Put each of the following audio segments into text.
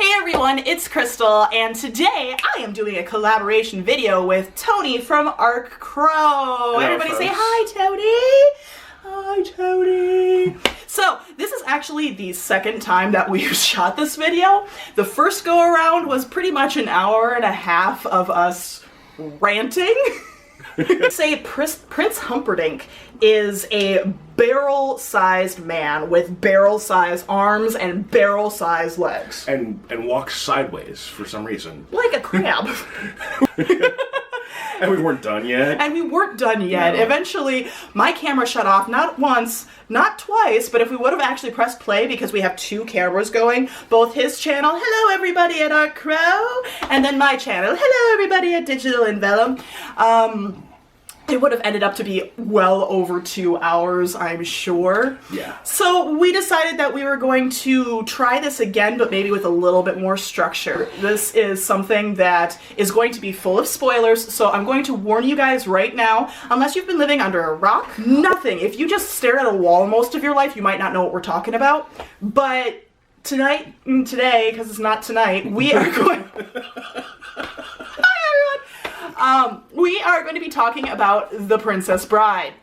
Hey everyone, it's Crystal, and today I am doing a collaboration video with Tony from ArcCrow. Hello, Everybody folks. say hi, Tony! Hi, Tony! So, this is actually the second time that we've shot this video. The first go around was pretty much an hour and a half of us ranting. Say Prince Humperdinck is a barrel-sized man with barrel-sized arms and barrel-sized legs. And walks sideways for some reason. Like a crab. And we weren't done yet. And we weren't done yet. No. Eventually, my camera shut off, not once, not twice, but if we would have actually pressed play, because we have two cameras going, both his channel, hello everybody at ArcCrow, and then my channel, hello everybody at Digital and Vellum, it would have ended up to be well over 2 hours, I'm sure. Yeah. So we decided that we were going to try this again, but maybe with a little bit more structure. This is something that is going to be full of spoilers, so I'm going to warn you guys right now, unless you've been living under a rock, nothing. If you just stare at a wall most of your life, you might not know what we're talking about. But today, because it's not tonight, we are going... we are going to be talking about The Princess Bride.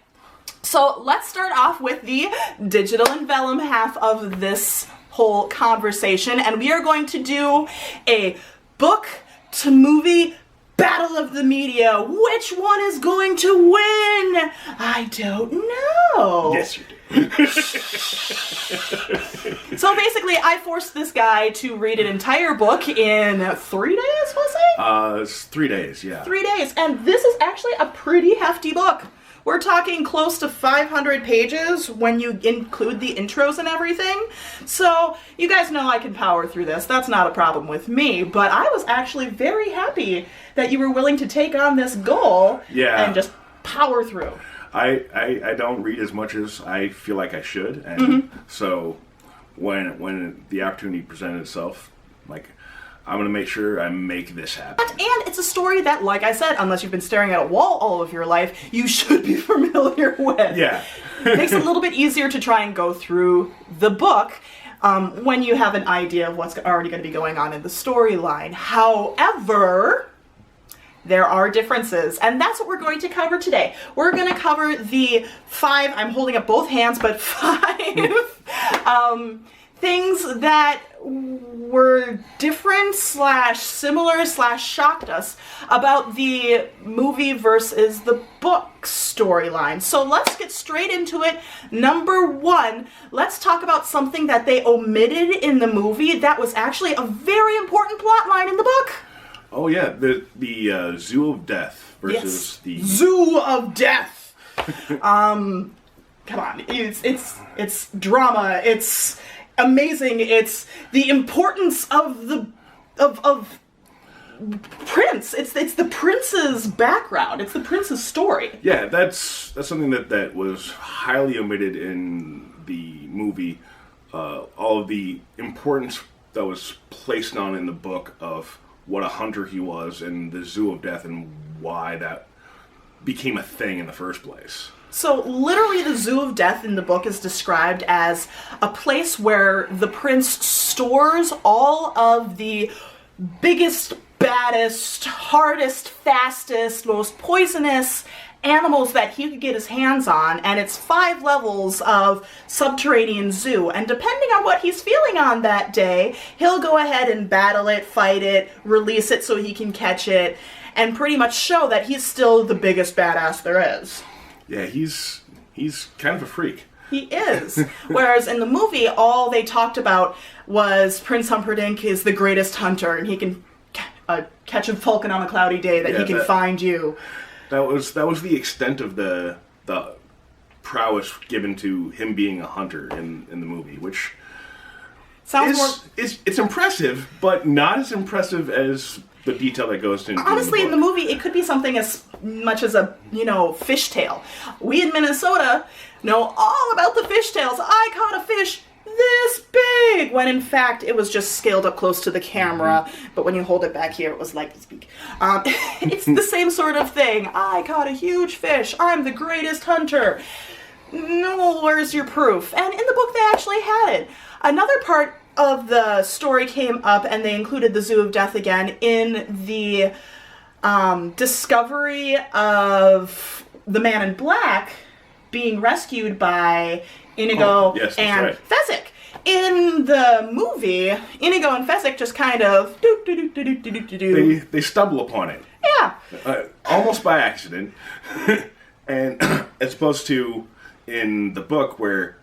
So let's start off with the digital and vellum half of this whole conversation, and we are going to do a book to movie battle of the media. Which one is going to win? I don't know. Yes, you do. So basically, I forced this guy to read an entire book in 3 days, was it? It's 3 days, yeah. 3 days, and this is actually a pretty hefty book. We're talking close to 500 pages when you include the intros and everything. So, you guys know I can power through this. That's not a problem with me, but I was actually very happy that you were willing to take on this goal and just power through. I don't read as much as I feel like I should, and so when the opportunity presented itself, like, I'm going to make sure I make this happen. And it's a story that, like I said, unless you've been staring at a wall all of your life, you should be familiar with. Yeah. It makes it a little bit easier to try and go through the book when you have an idea of what's already going to be going on in the storyline. However, there are differences, and that's what we're going to cover today. We're going to cover the 5, I'm holding up both hands, but 5 things that were different / similar / shocked us about the movie versus the book storyline. So let's get straight into it. Number 1, let's talk about something that they omitted in the movie that was actually a very important plot line in the book. Oh yeah, the Zoo of Death versus the Zoo of Death. Come on, it's drama. It's amazing. It's the importance of the Prince. It's the Prince's background. It's the Prince's story. Yeah, that's something that was highly omitted in the movie. All of the importance that was placed on in the book of what a hunter he was and the Zoo of Death and why that became a thing in the first place. So literally the Zoo of Death in the book is described as a place where the prince stores all of the biggest, baddest, hardest, fastest, most poisonous animals that he could get his hands on, and it's 5 levels of subterranean zoo, and depending on what he's feeling on that day, he'll go ahead and battle it, fight it, release it so he can catch it, and pretty much show that he's still the biggest badass there is. Yeah, he's kind of a freak. He is. Whereas in the movie, all they talked about was Prince Humperdinck is the greatest hunter, and he can catch a falcon on a cloudy day, that he can find you. That was the extent of the prowess given to him being a hunter in the movie, which it's impressive, but not as impressive as the detail that goes into. Honestly, in the movie, it could be something as much as a fishtail. We in Minnesota know all about the fishtails. I caught a fish this big, when in fact it was just scaled up close to the camera, but when you hold it back here it was like this big. It's the same sort of thing. I caught a huge fish. I'm the greatest hunter. No, where's your proof? And in the book they actually had it. Another part of the story came up, and they included the Zoo of Death again in the discovery of the Man in Black being rescued by Inigo and Fezzik. In the movie, Inigo and Fezzik just kind of They stumble upon it. Yeah. Almost by accident. And as opposed to in the book where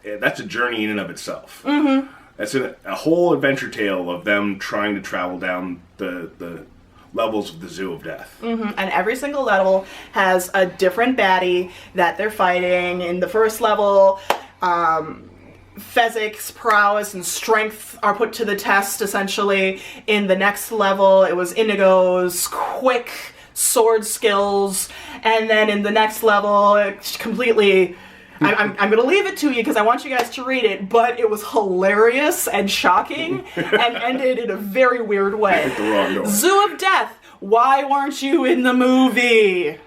that's a journey in and of itself. Mm-hmm. That's a whole adventure tale of them trying to travel down the levels of the Zoo of Death. Mm-hmm. And every single level has a different baddie that they're fighting. In the first level, Fezzik's prowess and strength are put to the test, essentially. In the next level, it was Inigo's quick sword skills. And then in the next level, it's completely... I'm going to leave it to you because I want you guys to read it, but it was hilarious and shocking and ended in a very weird way. Zoo of Death, why weren't you in the movie?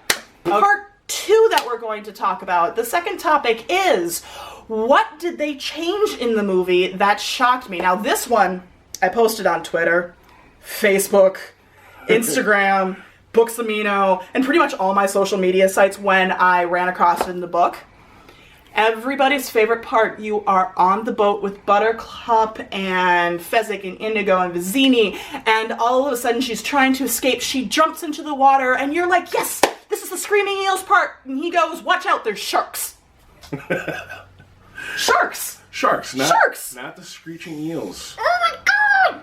Part 2 that we're going to talk about. The second topic is, what did they change in the movie that shocked me? Now this one, I posted on Twitter, Facebook, Instagram, Booksamino, and pretty much all my social media sites when I ran across it in the book. Everybody's favorite part, you are on the boat with Buttercup and Fezzik and Inigo and Vizzini, and all of a sudden she's trying to escape. She jumps into the water, and you're like, yes, this is the screaming eels part. And he goes, watch out, there's sharks. Sharks. Sharks. Not the screeching eels. Oh my god!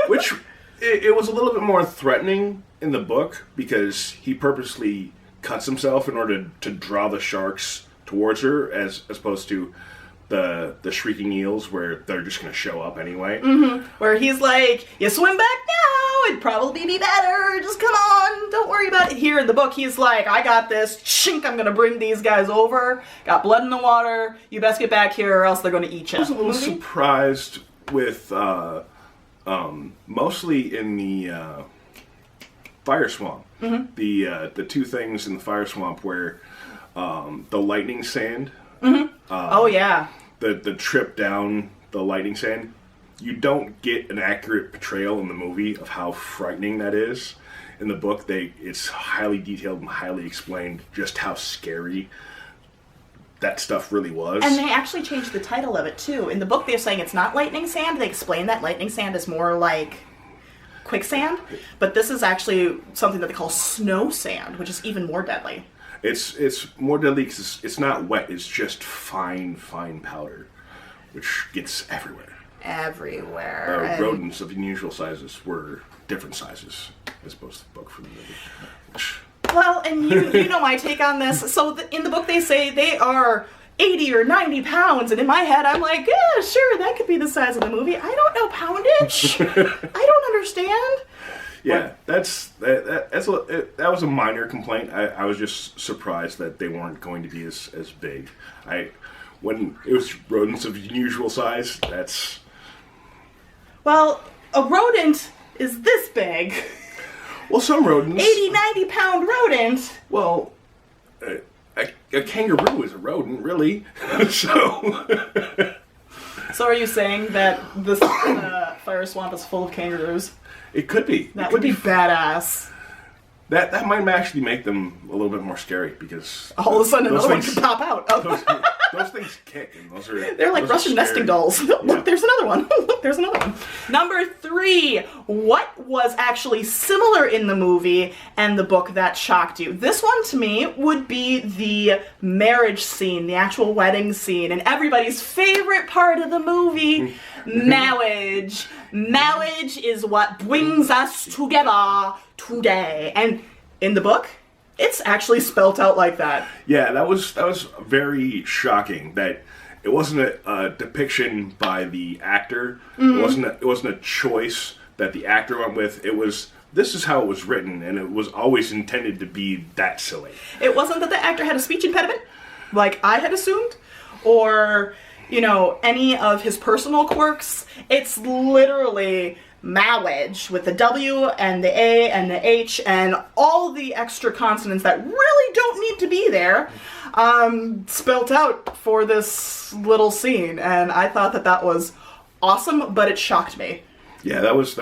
Which, it was a little bit more threatening in the book, because he purposely cuts himself in order to draw the sharks towards her, as opposed to the shrieking eels where they're just going to show up anyway. Mm-hmm. Where he's like, you swim back now, it'd probably be better, just come on, don't worry about it. Here in the book, he's like, I got this, chink, I'm going to bring these guys over, got blood in the water, you best get back here or else they're going to eat you. I was a little surprised with, mostly in the fire swamp. Mm-hmm. The two things in the fire swamp where the lightning sand. Mm-hmm. Oh yeah. The trip down the lightning sand. You don't get an accurate portrayal in the movie of how frightening that is. In the book, it's highly detailed and highly explained just how scary that stuff really was. And they actually changed the title of it too. In the book, they're saying it's not lightning sand. They explain that lightning sand is more like quicksand, but this is actually something that they call snow sand, which is even more deadly. It's more deadly because it's not wet, it's just fine powder, which gets everywhere. Rodents of unusual sizes were different sizes, as opposed to the book from the movie. Well, and you know my take on this. So in the book they say they are 80 or 90 pounds, and in my head I'm like, yeah, sure, that could be the size of the movie. I don't know poundage. I don't understand. Yeah, that was a minor complaint. I was just surprised that they weren't going to be as big. When it was rodents of unusual size, that's... Well, a rodent is this big. Well, some rodents... 80, 90 pound rodent. Well, a kangaroo is a rodent, really. So are you saying that this fire swamp is full of kangaroos? It could be. That would be badass. That might actually make them a little bit more scary, because all of a sudden another one could pop out. Those things kick, and they're like Russian nesting dolls. Look, there's another one. Look, there's another one. Number 3, what was actually similar in the movie and the book that shocked you? This one to me would be the marriage scene, the actual wedding scene, and everybody's favorite part of the movie, marriage. Marriage is what brings us together today. And in the book, it's actually spelt out like that. Yeah, that was very shocking. That it wasn't a depiction by the actor. Mm-hmm. It wasn't a choice that the actor went with. This is how it was written, and it was always intended to be that silly. It wasn't that the actor had a speech impediment, like I had assumed, or any of his personal quirks. It's literally marriage with the W and the A and the H and all the extra consonants that really don't need to be there, spelt out for this little scene. And I thought that was awesome, but it shocked me. Yeah, that was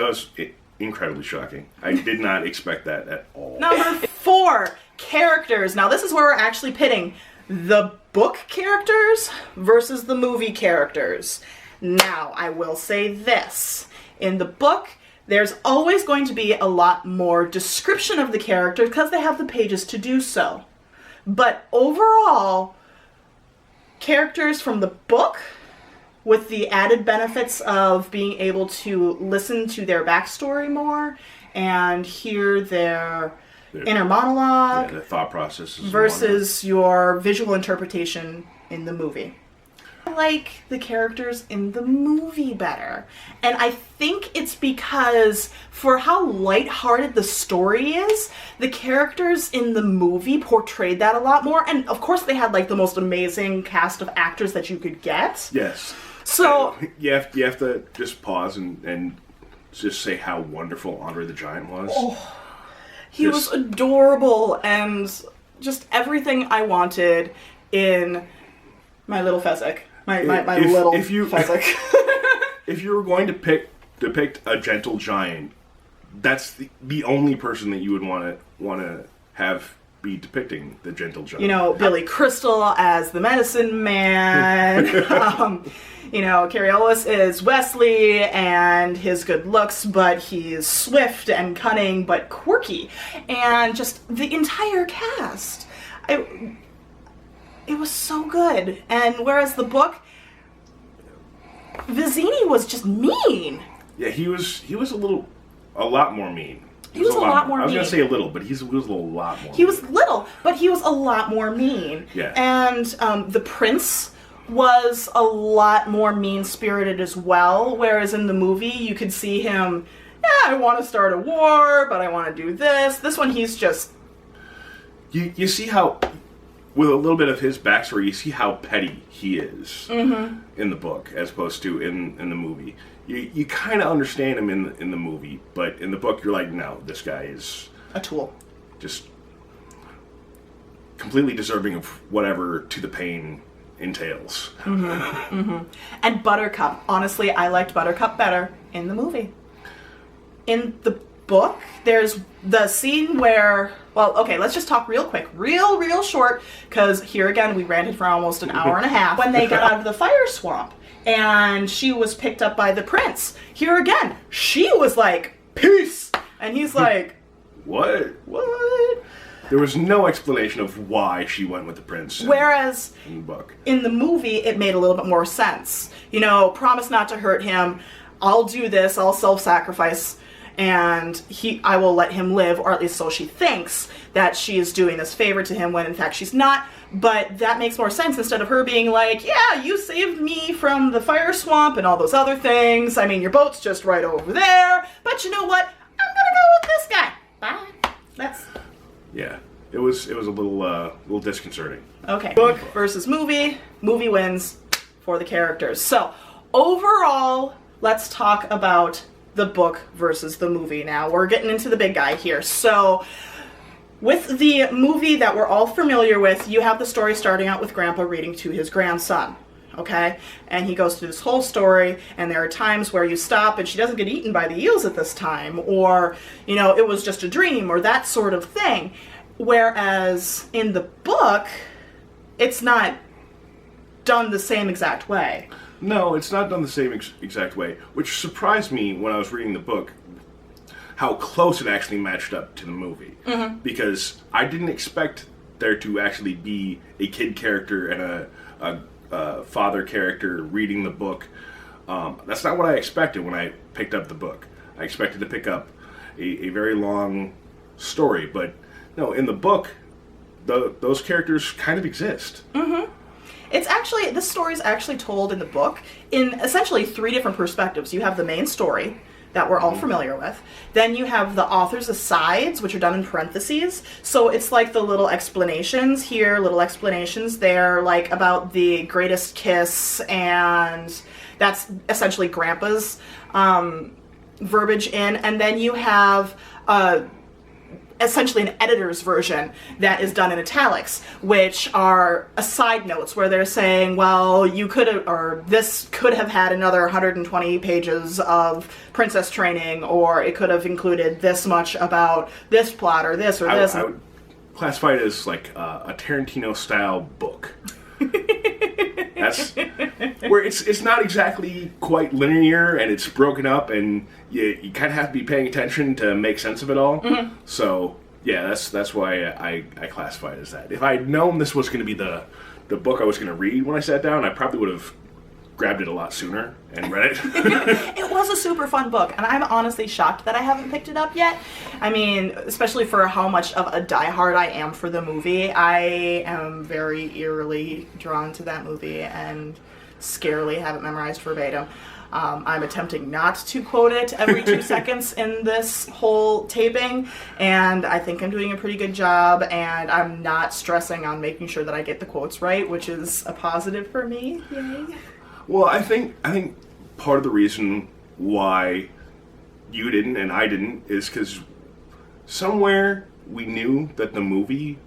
incredibly shocking. I did not expect that at all. Number 4, characters. Now this is where we're actually pitting the book characters versus the movie characters. Now, I will say this. In the book, there's always going to be a lot more description of the characters because they have the pages to do so. But overall, characters from the book, with the added benefits of being able to listen to their backstory more and hear their inner monologue, the thought processes versus your visual interpretation in the movie. I like the characters in the movie better. And I think it's because for how lighthearted the story is, the characters in the movie portrayed that a lot more. And of course they had like the most amazing cast of actors that you could get. Yes. So you have to just pause and just say how wonderful Andre the Giant was. Oh, he was adorable and just everything I wanted in my little Fezzik. My little Fezzik. If you were going to depict a gentle giant, that's the only person that you would want to have be depicting the gentle giant. You know, Billy Crystal as the medicine man. Kerry Ellis is Westley and his good looks, but he's swift and cunning but quirky. And just the entire cast. It was so good. And whereas the book, Vizzini was just mean. Yeah, he was a lot more mean. He was a lot more mean. I was going to say a little, but he was a lot more He was little, but he was a lot more mean. Yeah. And the prince was a lot more mean-spirited as well, whereas in the movie you could see him, I want to start a war, but I want to do this. This one he's just... You see how... With a little bit of his backstory, you see how petty he is in the book, as opposed to in the movie. You kind of understand him in the movie, but in the book, you're like, no, this guy is a tool, just completely deserving of whatever To the Pain entails. And Buttercup. Honestly, I liked Buttercup better in the movie. In the book, there's the scene where, well, okay, let's just talk real quick, real short, because here again, we ranted for almost an hour and a half. When they got out of the fire swamp, and she was picked up by the prince, here again, she was like, peace! And he's like, What? There was no explanation of why she went with the prince. Whereas in the book, in the movie, it made a little bit more sense. Promise not to hurt him. I'll do this. I'll self-sacrifice, and I will let him live, or at least so she thinks that she is doing this favor to him when in fact she's not. But that makes more sense instead of her being like, yeah, you saved me from the fire swamp and all those other things. I mean, your boat's just right over there. But you know what? I'm gonna go with this guy. Bye. Yeah, it was a little disconcerting. Okay. Book versus movie. Movie wins for the characters. So overall, let's talk about the book versus the movie now. We're getting into the big guy here. So with the movie that we're all familiar with, you have the story starting out with Grandpa reading to his grandson. Okay? And he goes through this whole story, and there are times where you stop and she doesn't get eaten by the eels at this time, or, it was just a dream, or that sort of thing. Whereas in the book, it's not done the same exact way. No, it's not done the same exact way, which surprised me when I was reading the book, how close it actually matched up to the movie. Because I didn't expect there to actually be a kid character and a father character reading the book. That's not what I expected when I picked up the book. I expected to pick up a very long story, but no, in the book, those characters kind of exist. This story is actually told in the book in essentially 3 different perspectives. You have the main story that we're all familiar with. Then you have the author's asides, which are done in parentheses. So it's like the little explanations here, little explanations there, like about the greatest kiss, and that's essentially Grandpa's verbiage in. And then you have essentially an editor's version that is done in italics, which are aside notes where they're saying, well, you could have, or this could have had another 120 pages of princess training, or it could have included this much about this plot or this or this. I would classify it as like a Tarantino style book. That's where it's not exactly quite linear, and it's broken up, and you kind of have to be paying attention to make sense of it all. Mm-hmm. So yeah, that's why I classify it as that. If I had known this was going to be the book I was going to read when I sat down, I probably would have grabbed it a lot sooner and read it. It was a super fun book, and I'm honestly shocked that I haven't picked it up yet. I mean, especially for how much of a diehard I am for the movie. I am very eerily drawn to that movie and scarily have it memorized verbatim. I'm attempting not to quote it every 2 seconds in this whole taping, and I think I'm doing a pretty good job, and I'm not stressing on making sure that I get the quotes right, which is a positive for me. Yay. Well, I think part of the reason why you didn't and I didn't is because somewhere we knew that the movie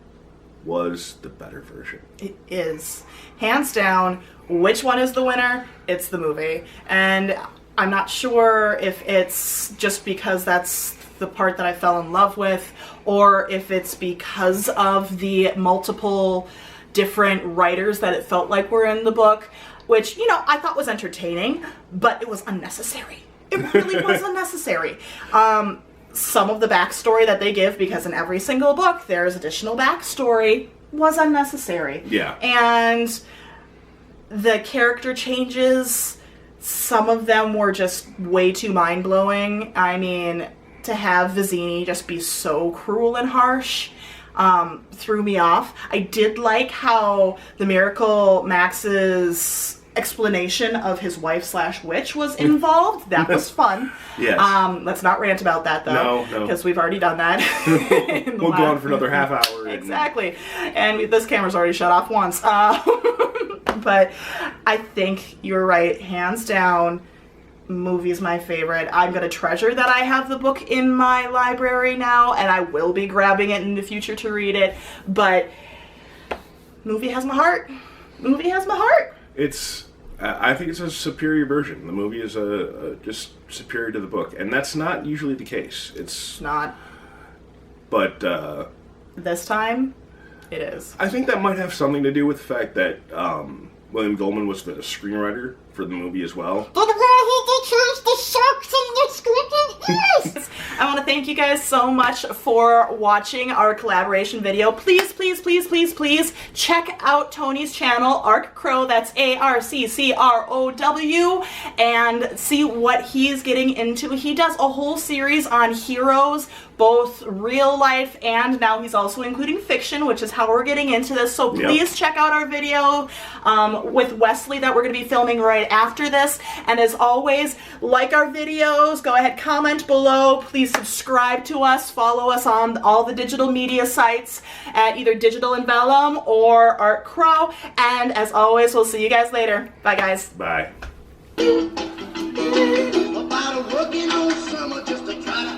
was the better version. It is. Hands down, which one is the winner? It's the movie. And I'm not sure if it's just because that's the part that I fell in love with, or if it's because of the multiple different writers that it felt like were in the book. Which, I thought was entertaining, but it was unnecessary. It really was unnecessary. Some of the backstory that they give, because in every single book there's additional backstory, was unnecessary. Yeah. And the character changes, some of them were just way too mind-blowing. I mean, to have Vizzini just be so cruel and harsh threw me off. I did like how the Miracle Max's explanation of his wife/witch was involved. That was fun. Yes. Let's not rant about that though. No. Because we've already done that. We'll go on for another half hour. Exactly. And this camera's already shut off once. But I think you're right. Hands down, movie's my favorite. I'm going to treasure that I have the book in my library now, and I will be grabbing it in the future to read it. But movie has my heart. Movie has my heart. I think it's a superior version. The movie is just superior to the book, and that's not usually the case. It's not. But this time, it is. I think that might have something to do with the fact that William Goldman was the screenwriter for the movie as well. I want to thank you guys so much for watching our collaboration video. Please, please, please, please, please check out Tony's channel, ArcCrow, that's ARCCROW, and see what he's getting into. He does a whole series on heroes, both real life and now he's also including fiction, which is how we're getting into this. So please check out our video with Westley that we're going to be filming right after this. And as always, like our videos, go ahead, comment below, please subscribe to us, follow us on all the digital media sites at either Digital and Vellum or ArcCrow. And as always, we'll see you guys later. Bye guys. Bye. About working all summer just to try to